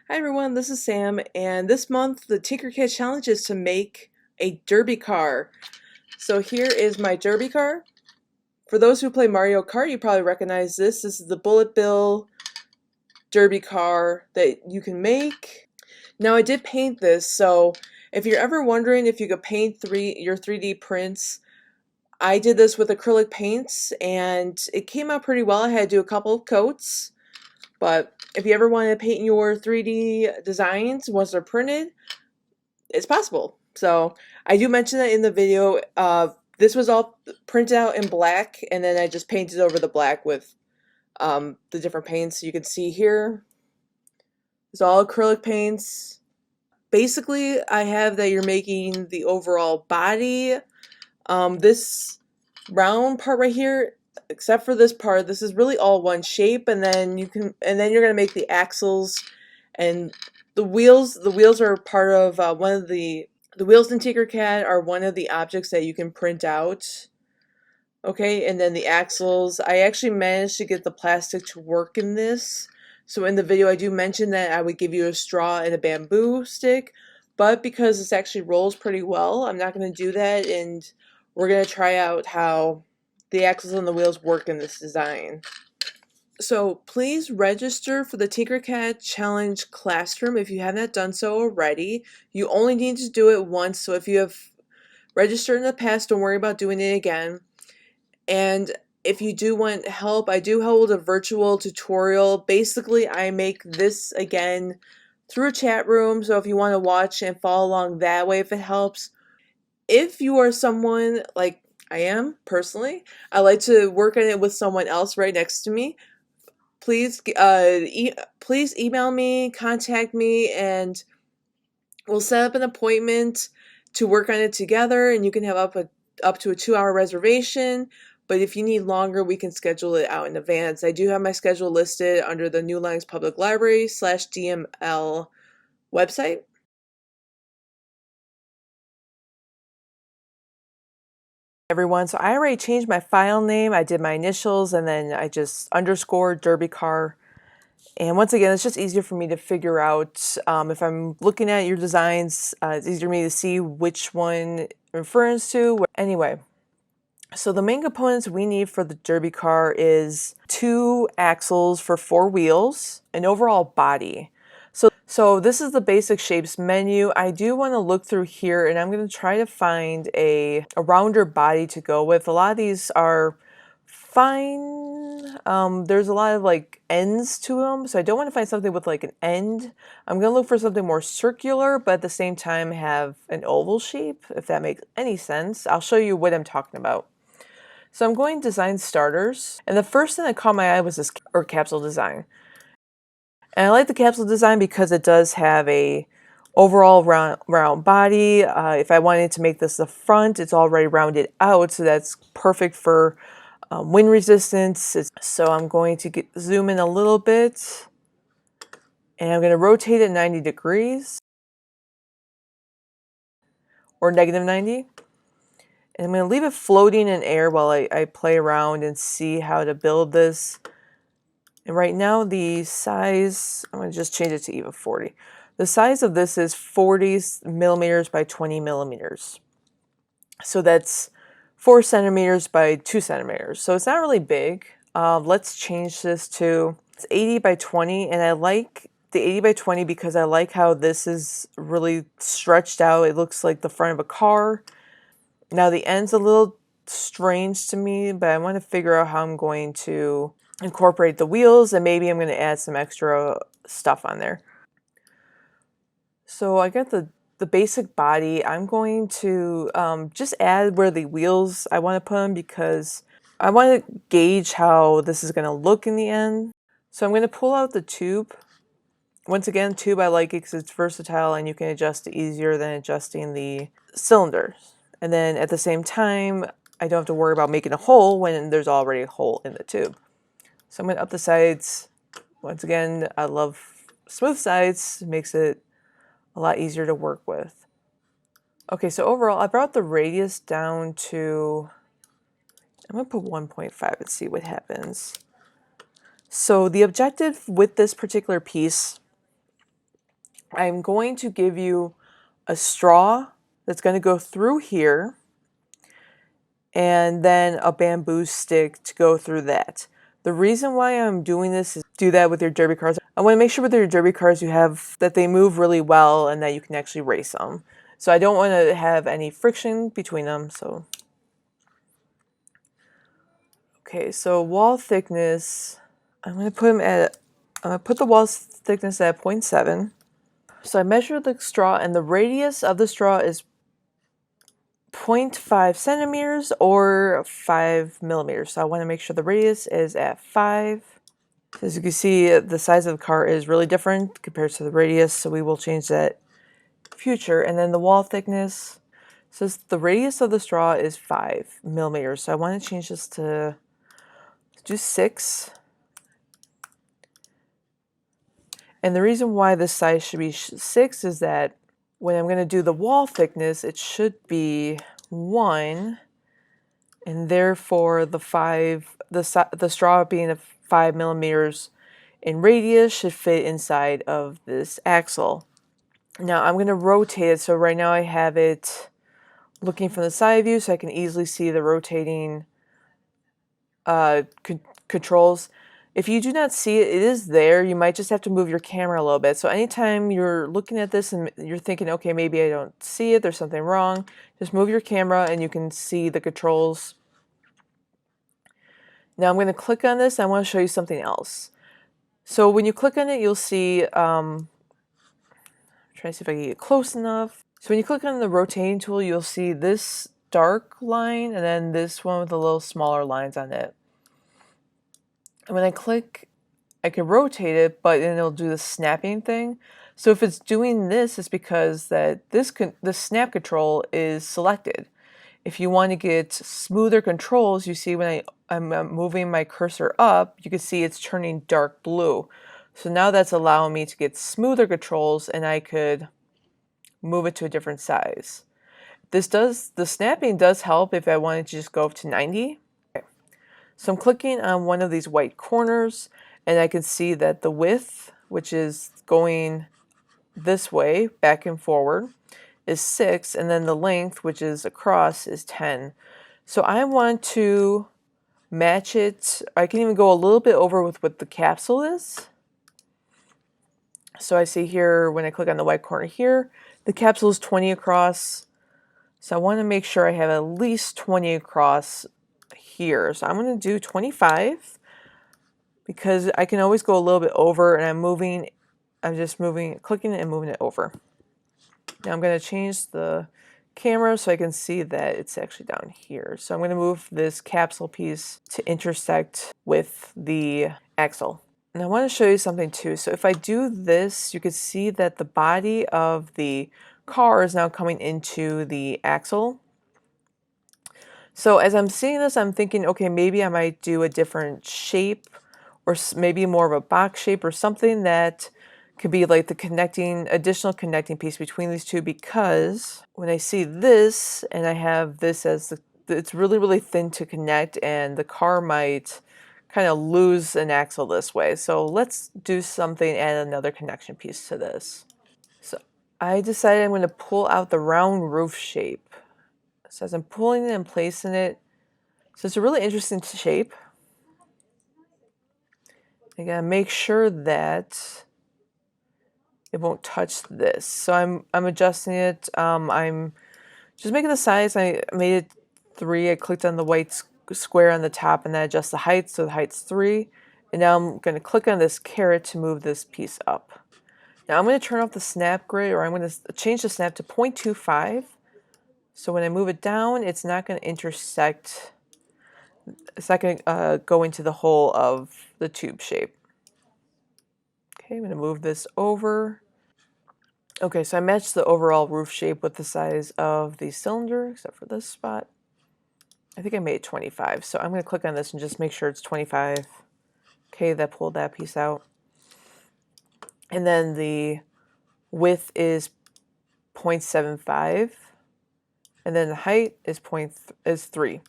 Hi everyone, this is Sam, and this month the TinkerCAD challenge is to make a derby car. So here is my derby car. For those who play Mario Kart, you probably recognize this. This is the bullet bill derby car that you can make. Now I did paint this, so if you're ever wondering if you could paint your 3D prints, I did this with acrylic paints and it came out pretty well. I had to do a couple of coats. But if you ever want to paint your 3D designs once they're printed, it's possible. So I do mention that in the video. This was all printed out in black, and then I just painted over the black with the different paints. You can see here, it's all acrylic paints. Basically, I have that you're making the overall body. This round part right here, except for this part, this is really all one shape, and then you're gonna make the axles and the wheels. The wheels are part of one of the wheels in TinkerCAD are one of the objects that you can print out. Okay, and then the axles, I actually managed to get the plastic to work in this. So in the video I do mention that I would give you a straw and a bamboo stick, but because this actually rolls pretty well, I'm not going to do that, and we're going to try out how the axles and the wheels work in this design. So please register for the TinkerCAD Challenge Classroom if you have not done so already. You only need to do it once, so if you have registered in the past, don't worry about doing it again. And if you do want help, I do hold a virtual tutorial. Basically, I make this again through a chat room, so if you want to watch and follow along that way, if it helps. If you are someone like I am personally, I like to work on it with someone else right next to me. Please, please email me, contact me, and we'll set up an appointment to work on it together, and you can have up to a 2-hour reservation. But if you need longer, we can schedule it out in advance. I do have my schedule listed under the New Lines Public Library /DML website. Everyone, so I already changed my file name. I did my initials and then I just underscored derby car. And once again, it's just easier for me to figure out if I'm looking at your designs, it's easier for me to see which one it refers to. Anyway, so the main components we need for the derby car is 2 axles for 4 wheels, an overall body. So this is the basic shapes menu. I do want to look through here and I'm going to try to find a rounder body to go with. A lot of these are fine. There's a lot of like ends to them, so I don't want to find something with like an end. I'm going to look for something more circular, but at the same time have an oval shape, if that makes any sense. I'll show you what I'm talking about. So I'm going to design starters, and the first thing that caught my eye was this capsule design. And I like the capsule design because it does have a overall round body. If I wanted to make this the front, it's already rounded out, so that's perfect for wind resistance. So I'm going to zoom in a little bit, and I'm going to rotate it 90 degrees, or -90. And I'm going to leave it floating in air while I play around and see how to build this. And right now the size, I'm going to just change it to even 40. The size of this is 40 millimeters by 20 millimeters. So that's 4 centimeters by 2 centimeters. So it's not really big. Let's change this to 80 by 20. And I like the 80 by 20 because I like how this is really stretched out. It looks like the front of a car. Now the end's a little strange to me, but I want to figure out how I'm going to incorporate the wheels, and maybe I'm going to add some extra stuff on there. So I got the basic body. I'm going to just add where the wheels I want to put them because I want to gauge how this is going to look in the end. So I'm going to pull out the tube. Once again, tube I like it because it's versatile and you can adjust it easier than adjusting the cylinders. And then at the same time, I don't have to worry about making a hole when there's already a hole in the tube. So I'm going to up the sides. Once again, I love smooth sides. It makes it a lot easier to work with. Okay, so overall, I brought the radius down to, I'm going to put 1.5 and see what happens. So the objective with this particular piece I'm going to give you a straw that's going to go through here, and then a bamboo stick to go through that. The reason why I'm doing this is do that with your derby cars. I want to make sure with your derby cars you have that they move really well and that you can actually race them. So I don't want to have any friction between them. So okay, so wall thickness, I'm going to put them at I'm going to put the wall thickness at 0.7. So I measured the straw, and the radius of the straw is 0.5 centimeters or 5 millimeters. So I want to make sure the radius is at 5. As you can see, the size of the car is really different compared to the radius, so we will change that future. And then the wall thickness says the radius of the straw is 5 millimeters. So I want to change this to do 6. And the reason why this size should be 6 is that when I'm going to do the wall thickness, it should be 1, and therefore the straw being a 5 millimeters in radius should fit inside of this axle. Now I'm going to rotate it. So right now I have it looking from the side view, so I can easily see the rotating controls. If you do not see it, it is there. You might just have to move your camera a little bit. So anytime you're looking at this and you're thinking, okay, maybe I don't see it, there's something wrong, just move your camera and you can see the controls. Now I'm going to click on this. I want to show you something else. So when you click on it, you'll see, try to see if I can get close enough. So when you click on the rotating tool, you'll see this dark line and then this one with the little smaller lines on it. And when I click, I can rotate it, but then it'll do the snapping thing. So if it's doing this, it's because that the snap control is selected. If you want to get smoother controls, you see when I'm moving my cursor up, you can see it's turning dark blue. So now that's allowing me to get smoother controls, and I could move it to a different size. The snapping does help if I wanted to just go up to 90. Okay. So I'm clicking on one of these white corners, and I can see that the width, which is going this way, back and forward, is 6, and then the length, which is across, is 10. So I want to match it. I can even go a little bit over with what the capsule is. So I see here, when I click on the white corner here, the capsule is 20 across. So I want to make sure I have at least 20 across here. So I'm going to do 25 because I can always go a little bit over, and I'm just clicking it and moving it over. Now I'm going to change the camera so I can see that it's actually down here. So I'm going to move this capsule piece to intersect with the axle. And I want to show you something too. So if I do this, you can see that the body of the car is now coming into the axle. So as I'm seeing this, I'm thinking, okay, maybe I might do a different shape, or maybe more of a box shape or something that could be like the additional connecting piece between these two, because when I see this and I have this as it's really, really thin to connect, and the car might kind of lose an axle this way. So let's do something, add another connection piece to this. So I decided I'm going to pull out the round roof shape. So as I'm pulling it and placing it, so it's a really interesting shape. I gotta make sure that it won't touch this. So I'm adjusting it. I'm just making the size. I made it 3. I clicked on the white square on the top, and then adjust the height. So the height's 3. And now I'm going to click on this caret to move this piece up. Now I'm going to turn off the snap grid, or I'm going to change the snap to 0.25. So when I move it down, it's not going to intersect. It's not going to go into the hole of the tube shape. Okay, I'm going to move this over. Okay, so I matched the overall roof shape with the size of the cylinder, except for this spot. I think I made 25, so I'm going to click on this and just make sure it's 25. Okay, that pulled that piece out. And then the width is 0.75, and then the height is 3.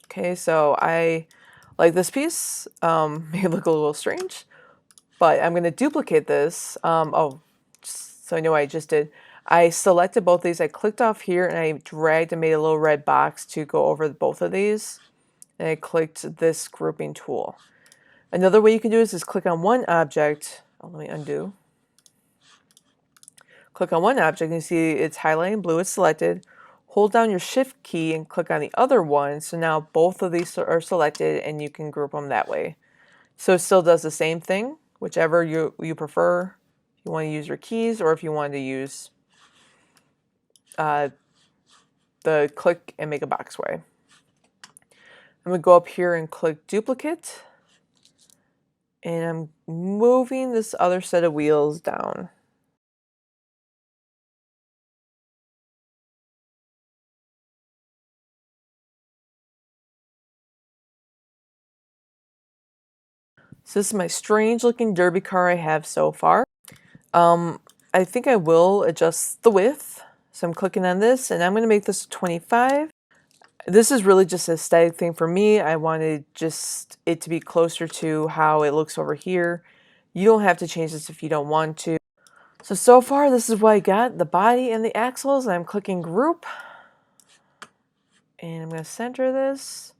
Okay, so I like this piece. May look a little strange, but I'm going to duplicate this. So I know what I just did. I selected both these. I clicked off here and I dragged and made a little red box to go over both of these. And I clicked this grouping tool. Another way you can do this is click on one object. Oh, let me undo. Click on one object and you see it's highlighting blue, it's selected. Hold down your shift key and click on the other one. So now both of these are selected and you can group them that way. So it still does the same thing, whichever you prefer. If you want to use your keys or if you want to use the click and make a box way. I'm going to go up here and click duplicate. And I'm moving this other set of wheels down. So this is my strange looking derby car I have so far. I think I will adjust the width. So I'm clicking on this and I'm going to make this 25. This is really just an aesthetic thing for me. I wanted just it to be closer to how it looks over here. You don't have to change this if you don't want to. So far this is what I got, the body and the axles. I'm clicking group. And I'm going to center this.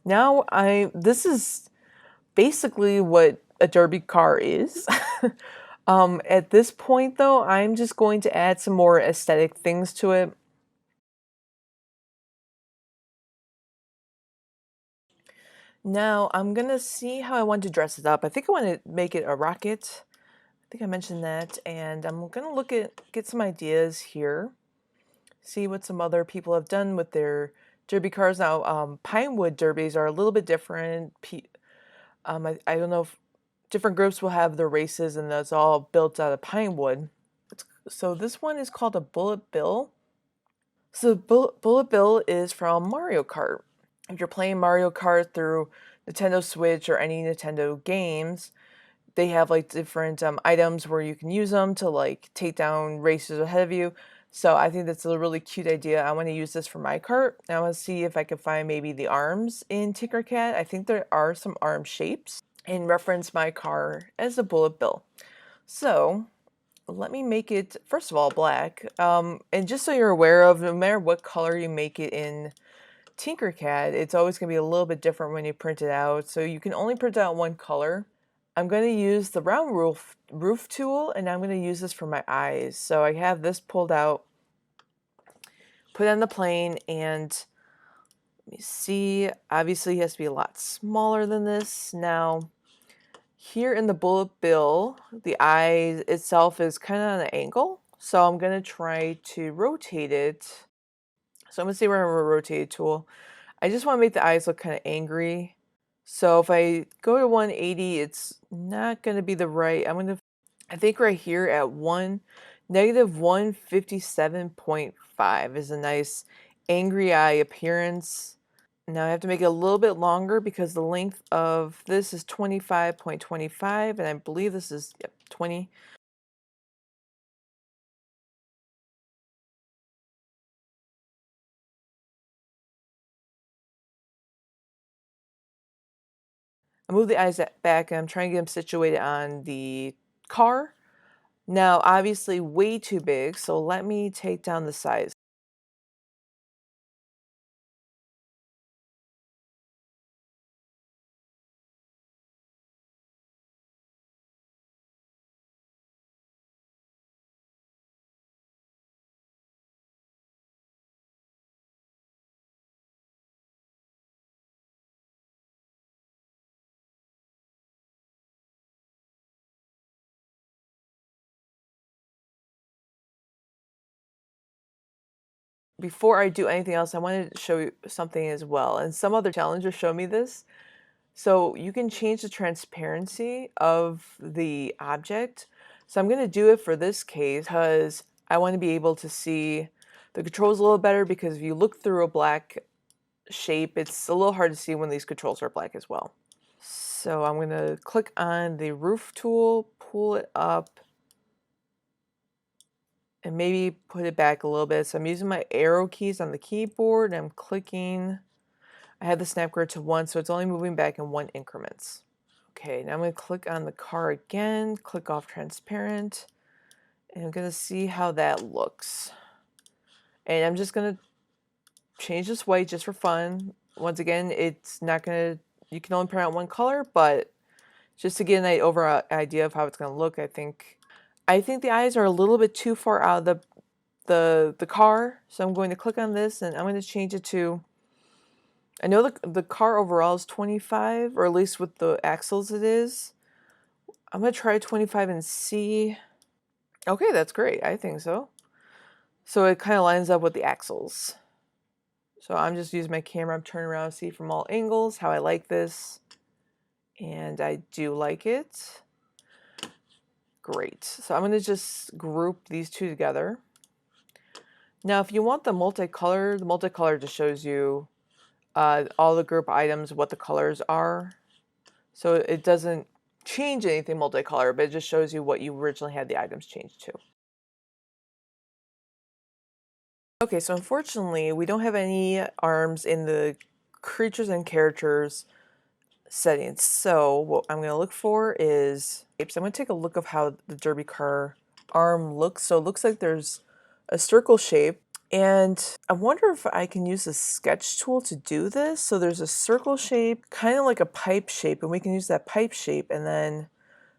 Now this is basically what a derby car is. At this point though, I'm just going to add some more aesthetic things to it. Now I'm gonna see how I want to dress it up. I think I want to make it a rocket. I think I mentioned that, and I'm gonna get some ideas here. See what some other people have done with their derby cars. Now, Pinewood derbies are a little bit different. I don't know if different groups will have their races, and that's all built out of pine wood. So this one is called a Bullet Bill. So Bullet Bill is from Mario Kart. If you're playing Mario Kart through Nintendo Switch or any Nintendo games, they have like different items where you can use them to like take down racers ahead of you. So I think that's a really cute idea. I want to use this for my cart. I want to see if I can find maybe the arms in TinkerCAD. I think there are some arm shapes and reference my car as a Bullet Bill. So let me make it, first of all, black. And just so you're aware of, no matter what color you make it in TinkerCAD, it's always going to be a little bit different when you print it out. So you can only print out one color. I'm going to use the round roof tool, and I'm going to use this for my eyes. So I have this pulled out, put it on the plane, and let me see. Obviously, it has to be a lot smaller than this. Now, here in the Bullet Bill, the eye itself is kind of on an angle. So I'm going to try to rotate it. So I'm going to see where I'm a rotate tool. I just want to make the eyes look kind of angry. So if I go to 180, it's not going to be the right. I think right here at negative 157.5 is a nice angry eye appearance. Now I have to make it a little bit longer because the length of this is 25.25 and I believe this is 20. I move the eyes back and I'm trying to get them situated on the car. Now, obviously way too big, so let me take down the size. Before I do anything else, I wanted to show you something as well. And some other challengers show me this. So you can change the transparency of the object. So I'm going to do it for this case because I want to be able to see the controls a little better, because if you look through a black shape, it's a little hard to see when these controls are black as well. So I'm going to click on the roof tool, pull it up, and maybe put it back a little bit. So I'm using my arrow keys on the keyboard and I'm clicking. I have the snap grid to 1, so it's only moving back in 1 increments. Okay, now I'm going to click on the car again, click off transparent, And I'm going to see how that looks. And I'm just going to change this white just for fun. Once again, it's not going to, you can only print out one color, but just to get an overall idea of how it's going to look, I think the eyes are a little bit too far out of the car. So I'm going to click on this and I'm going to change it to, I know the car overall is 25, or at least with the axles it is. I'm going to try 25 and see. Okay, that's great. I think so. So it kind of lines up with the axles. So I'm just using my camera. I'm turning around to see from all angles how I like this. And I do like it. Great. So I'm going to just group these two together. Now, if you want the multicolor just shows you all the group items, what the colors are. So it doesn't change anything multicolor, but it just shows you what you originally had the items changed to. Okay, so unfortunately, we don't have any arms in the creatures and characters settings. So what I'm going to look for is shapes. I'm going to take a look of how the derby car arm looks. So it looks like there's a circle shape. And I wonder if I can use the sketch tool to do this. So there's a circle shape, kind of like a pipe shape, and we can use that pipe shape and then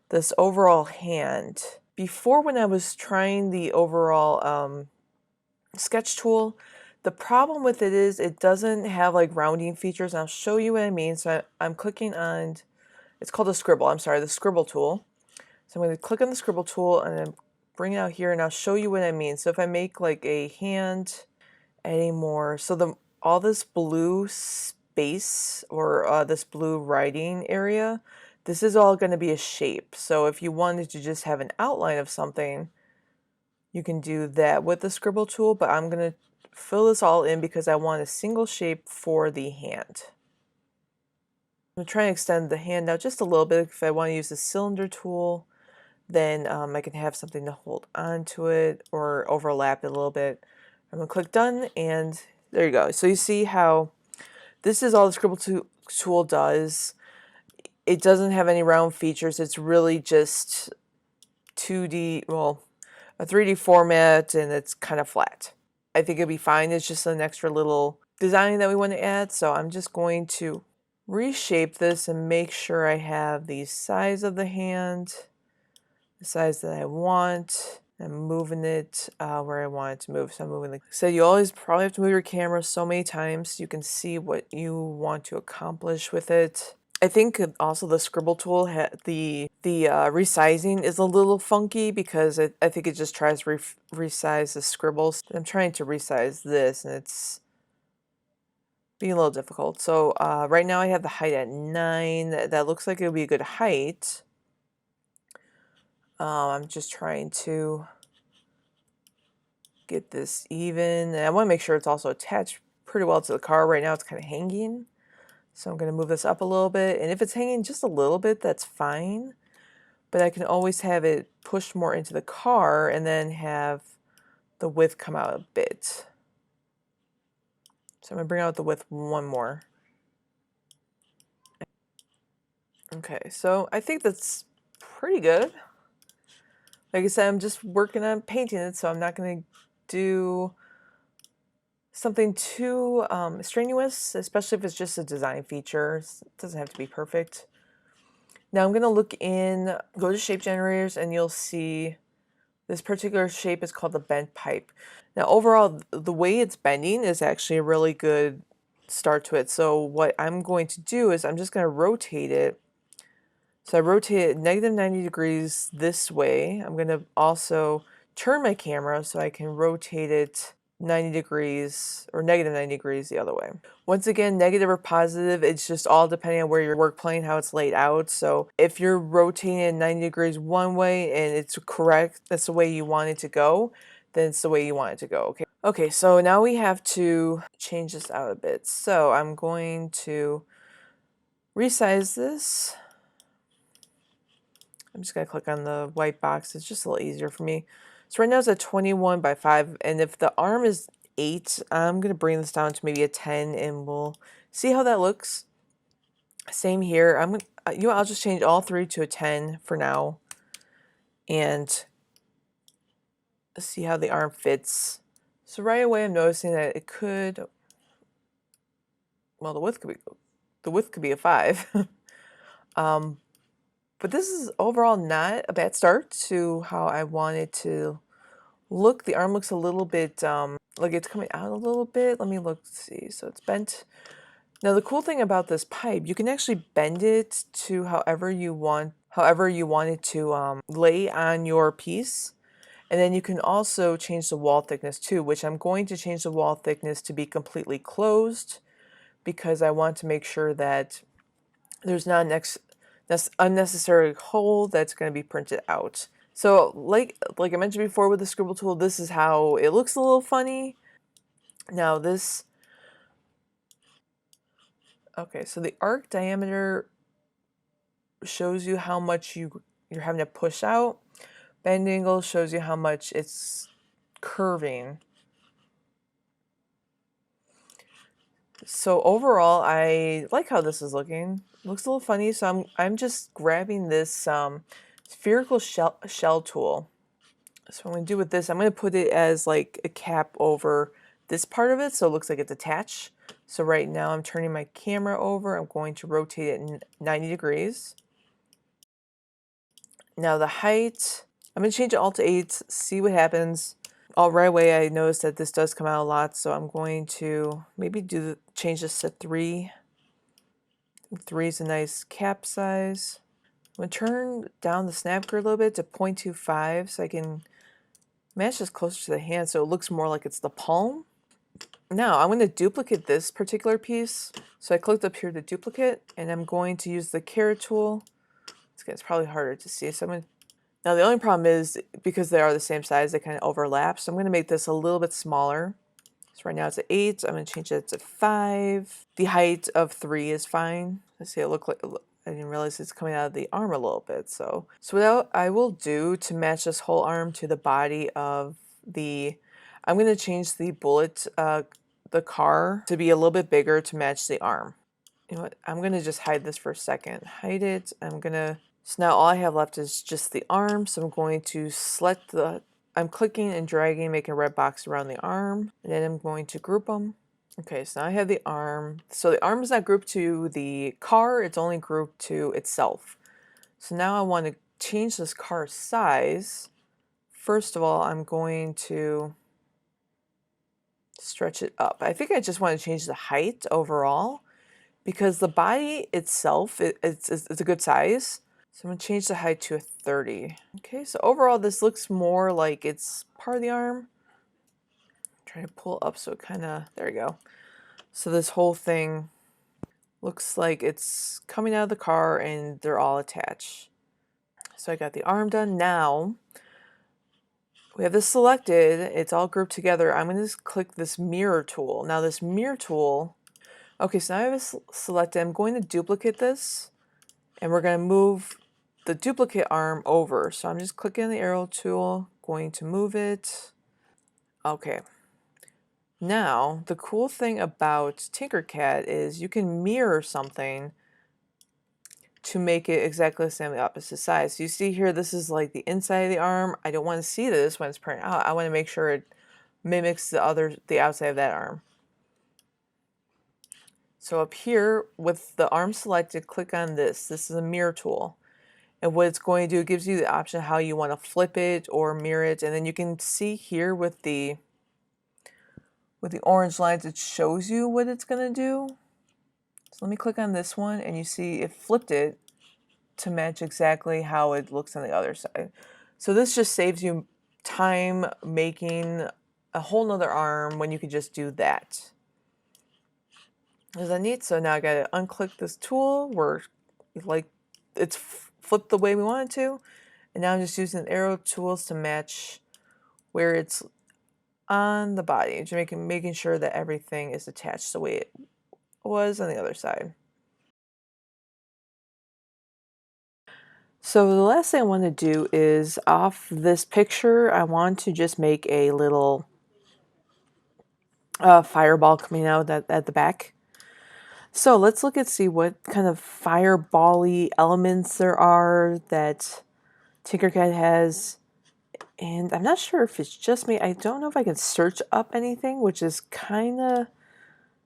this overall hand. Before, when I was trying the overall sketch tool, the problem with it is it doesn't have like rounding features, and I'll show you what I mean. So I'm clicking on, it's called a scribble, I'm sorry, the scribble tool. So I'm going to click on the scribble tool and then bring it out here, and I'll show you what I mean. So if I make like a hand anymore, so all this blue space, or this blue writing area, this is all going to be a shape. So if you wanted to just have an outline of something, you can do that with the scribble tool, but I'm going to fill this all in because I want a single shape for the hand. I'm going to try and extend the hand out just a little bit. If I want to use the cylinder tool, then I can have something to hold onto it or overlap it a little bit. I'm going to click done, and there you go. So you see how this is all the scribble tool does. It doesn't have any round features. It's really just 2D, well, a 3D format, and it's kind of flat. I think it'll be fine. It's just an extra little design that we want to add. So I'm just going to reshape this and make sure I have the size of the hand, the size that I want. I'm moving it where I want it to move. So I'm moving, like I said, you always probably have to move your camera so many times so you can see what you want to accomplish with it. I think also the scribble tool, the resizing is a little funky because I think it just tries to resize the scribbles. I'm trying to resize this and it's being a little difficult. So right now I have the height at 9. That looks like it would be a good height. I'm just trying to get this even. And I want to make sure it's also attached pretty well to the car. Right now it's kind of hanging. So I'm going to move this up a little bit. And if it's hanging just a little bit, that's fine. But I can always have it pushed more into the car and then have the width come out a bit. So I'm going to bring out the width one more. Okay, so I think that's pretty good. Like I said, I'm just working on painting it, so I'm not going to do something too strenuous, especially if it's just a design feature. It doesn't have to be perfect. Now I'm going to look in, go to shape generators, and you'll see this particular shape is called the bent pipe. Now overall, the way it's bending is actually a really good start to it. So what I'm going to do is I'm just going to rotate it. So I rotate it -90 degrees this way. I'm going to also turn my camera so I can rotate it 90 degrees or -90 degrees the other way. Once again, negative or positive, it's just all depending on where your work plane, how it's laid out. So if you're rotating it 90 degrees one way and it's correct, that's the way you want it to go, then it's the way you want it to go, okay? Okay, so now we have to change this out a bit. So I'm going to resize this. I'm just going to click on the white box. It's just a little easier for me. So right now it's a 21 by 5, and if the arm is 8, I'm going to bring this down to maybe a 10, and we'll see how that looks. Same here. I'll just change all 3 to a 10 for now. And see how the arm fits. So right away I'm noticing that it could, well, the width could be a 5. But this is overall not a bad start to how I wanted to look. The arm looks a little bit like it's coming out a little bit. Let me look, see. So it's bent. Now the cool thing about this pipe, you can actually bend it to however you want it to lay on your piece. And then you can also change the wall thickness too, which I'm going to change the wall thickness to be completely closed because I want to make sure that there's not an unnecessary hole that's going to be printed out. So like I mentioned before with the scribble tool, this is how it looks a little funny. Now this, okay, so the arc diameter shows you how much you're having to push out. Bend angle shows you how much it's curving. So overall, I like how this is looking. It looks a little funny, so I'm just grabbing this spherical shell tool. So what I'm going to do with this, I'm going to put it as like a cap over this part of it so it looks like it's attached. So right now I'm turning my camera over. I'm going to rotate it 90 degrees. Now the height, I'm going to change it all to 8, see what happens. Right away I noticed that this does come out a lot, so I'm going to maybe change this to 3. 3 is a nice cap size. I'm going to turn down the snap grid a little bit to 0.25 so I can match this closer to the hand so it looks more like it's the palm. Now I'm going to duplicate this particular piece. So I clicked up here to duplicate, and I'm going to use the caret tool. It's probably harder to see. So now the only problem is because they are the same size, they kind of overlap. So I'm going to make this a little bit smaller. So right now it's at 8. I'm going to change it to 5. The height of 3 is fine. Let's see, I didn't realize it's coming out of the arm a little bit. So what I will do to match this whole arm to the body of I'm going to change the bullet, the car to be a little bit bigger to match the arm. You know what? I'm going to just hide this for a second. Hide it. So now all I have left is just the arm. So I'm going to select I'm clicking and dragging, making a red box around the arm. And then I'm going to group them. Okay, so now I have the arm. So the arm is not grouped to the car. It's only grouped to itself. So now I want to change this car size. First of all, I'm going to stretch it up. I think I just want to change the height overall because the body itself, it's a good size. So I'm going to change the height to a 30. Okay, so overall this looks more like it's part of the arm. I'm trying to pull up so it kind of, there we go. So this whole thing looks like it's coming out of the car and they're all attached. So I got the arm done. Now we have this selected, it's all grouped together. I'm going to click this mirror tool. Now this mirror tool, okay, so now I have it selected. I'm going to duplicate this and we're going to move the duplicate arm over. So I'm just clicking the arrow tool, going to move it. Okay. Now, the cool thing about TinkerCAD is you can mirror something to make it exactly the same, the opposite side. So you see here, this is like the inside of the arm. I don't want to see this when it's printed out. I want to make sure it mimics the outside of that arm. So up here with the arm selected, click on this. This is a mirror tool. And what it's going to do, it gives you the option how you want to flip it or mirror it. And then you can see here with the orange lines, it shows you what it's going to do. So let me click on this one and you see it flipped it to match exactly how it looks on the other side. So this just saves you time making a whole nother arm when you could just do that. Is that neat? So now I gotta unclick this tool where like it's flipped the way we want it to. And now I'm just using arrow tools to match where it's on the body, just making sure that everything is attached the way it was on the other side. So the last thing I want to do is off this picture, I want to just make a little fireball coming out at the back. So let's look and see what kind of fireball-y elements there are that TinkerCAD has And I'm not sure if it's just me. I don't know if I can search up anything, which is kind of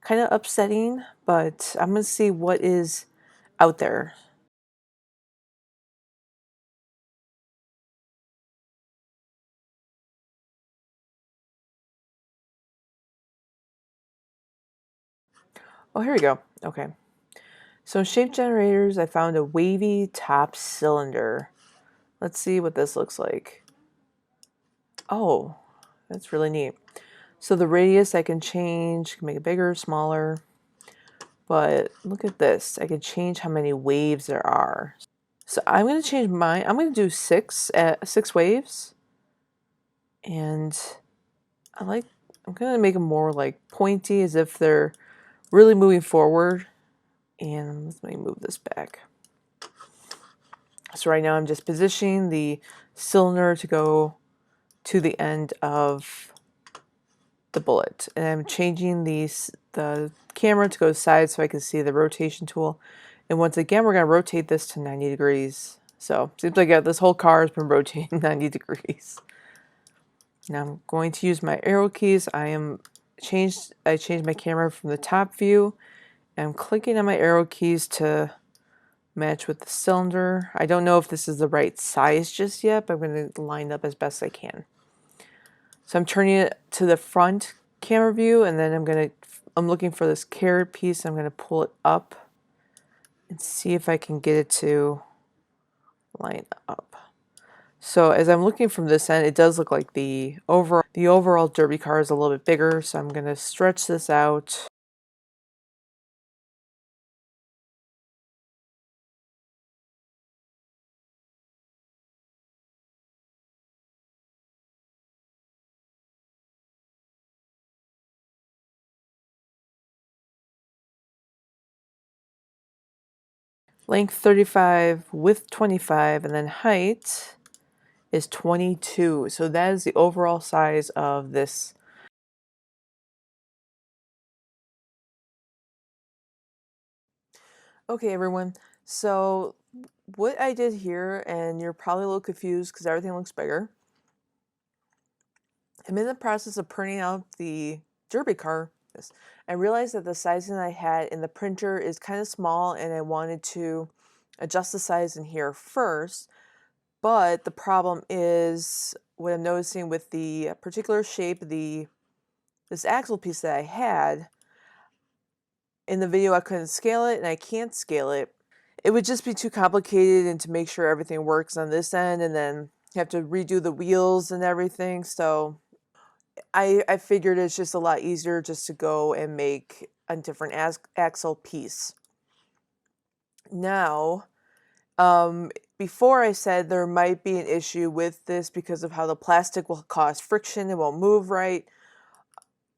upsetting, but I'm going to see what is out there. Oh, here we go. Okay. So in shape generators, I found a wavy top cylinder. Let's see what this looks like. Oh, that's really neat. So the radius I can change, can make it bigger, smaller. But look at this. I can change how many waves there are. So I'm going to change mine. I'm going to do six waves. And I'm going to make them more like pointy, as if they're really moving forward. And let me move this back. So right now I'm just positioning the cylinder to go to the end of the bullet. And I'm changing the camera to go side so I can see the rotation tool. And once again, we're going to rotate this to 90 degrees. So seems like this whole car has been rotating 90 degrees. Now I'm going to use my arrow keys. I changed my camera from the top view. I'm clicking on my arrow keys to match with the cylinder. I don't know if this is the right size just yet, but I'm going to line up as best I can. So I'm turning it to the front camera view, and then I'm looking for this carrot piece. I'm going to pull it up and see if I can get it to line up. So as I'm looking from this end, it does look like the overall derby car is a little bit bigger, so I'm going to stretch this out. Length 35, width 25, and then height is 22. So that is the overall size of this. Okay, everyone. So what I did here, and you're probably a little confused because everything looks bigger. I'm in the process of printing out the derby car. I realized that the sizing I had in the printer is kind of small, and I wanted to adjust the size in here first. But the problem is what I'm noticing with the particular shape, this axle piece that I had, in the video I couldn't scale it, and I can't scale it. It would just be too complicated, and to make sure everything works on this end, and then you have to redo the wheels and everything. So I figured it's just a lot easier just to go and make a different axle piece. Now, before I said there might be an issue with this because of how the plastic will cause friction, it won't move right.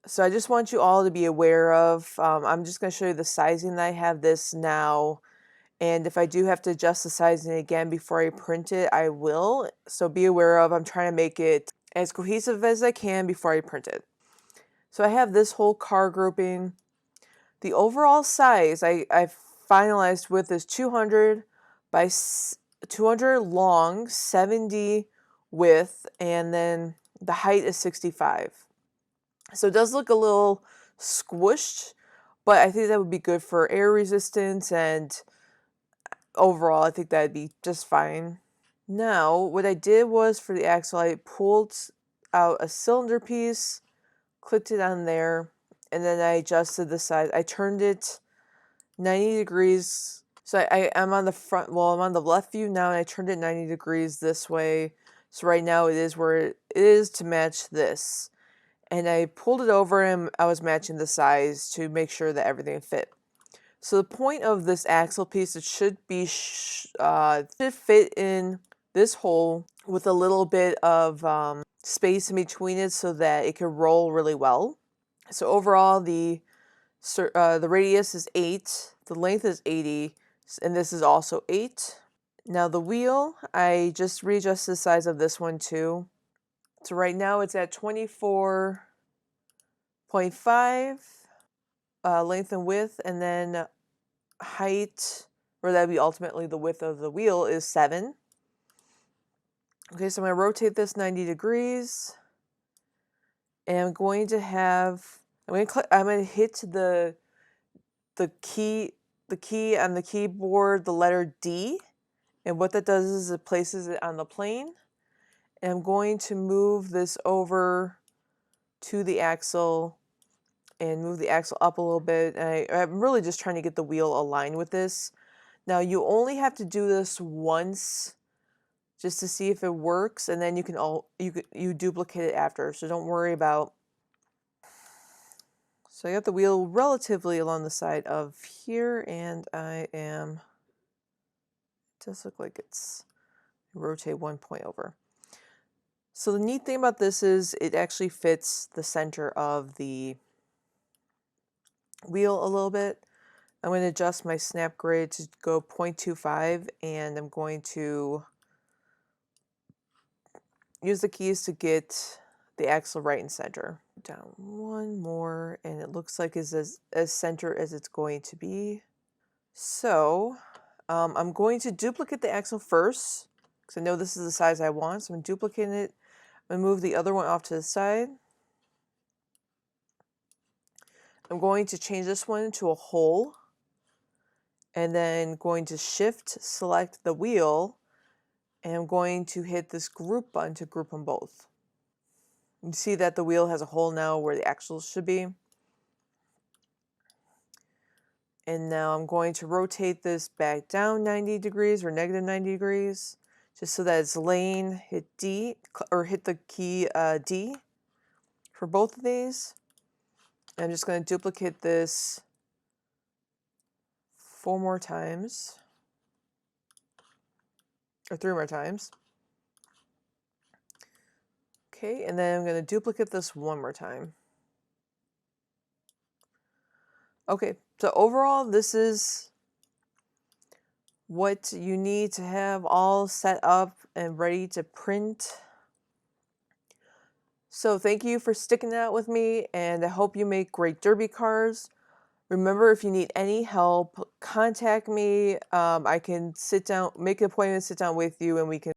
So I just want you all to be aware of, I'm just going to show you the sizing that I have this now. And if I do have to adjust the sizing again before I print it, I will. So be aware of, I'm trying to make it as cohesive as I can before I print it. So I have this whole car grouping. The overall size I finalized with is 200 by 200 long, 70 width, and then the height is 65. So it does look a little squished, but I think that would be good for air resistance, and overall I think that'd be just fine. Now, what I did was for the axle, I pulled out a cylinder piece, clipped it on there, and then I adjusted the size. I turned it 90 degrees. So I'm on the front, well, I'm on the left view now, and I turned it 90 degrees this way. So right now it is where it is to match this. And I pulled it over, and I was matching the size to make sure that everything fit. So the point of this axle piece, it should be should fit in this hole with a little bit of space in between it so that it can roll really well. So overall, the radius is 8, the length is 80, and this is also 8. Now the wheel, I just readjusted the size of this one too. So right now it's at 24.5 length and width, and then height, or that would be ultimately the width of the wheel, is 7. Okay, so I'm going to rotate this 90 degrees. And I'm going to hit the key on the keyboard, the letter D. And what that does is it places it on the plane. And I'm going to move this over to the axle and move the axle up a little bit. And I'm really just trying to get the wheel aligned with this. Now you only have to do this once just to see if it works, and then you duplicate it after. So don't worry about. So I got the wheel relatively along the side of here, and it does look like it's rotate 1 point over. So the neat thing about this is it actually fits the center of the wheel a little bit. I'm going to adjust my snap grade to go 0.25, and I'm going to use the keys to get the axle right and center. Down one more, and it looks like it's as center as it's going to be. So I'm going to duplicate the axle first, because I know this is the size I want, so I'm duplicating it. I'm going to move the other one off to the side. I'm going to change this one into a hole, and then going to shift select the wheel, and I'm going to hit this group button to group them both. You see that the wheel has a hole now where the axles should be. And now I'm going to rotate this back down 90 degrees or negative 90 degrees, just so that it's laying. Hit D, or hit the key D for both of these. And I'm just going to duplicate this 4 more times, or 3 more times. Okay, and then I'm going to duplicate this 1 more time. Okay, so overall, this is what you need to have all set up and ready to print. So thank you for sticking out with me, and I hope you make great derby cars. Remember, if you need any help, contact me. I can sit down, make an appointment, sit down with you, and we can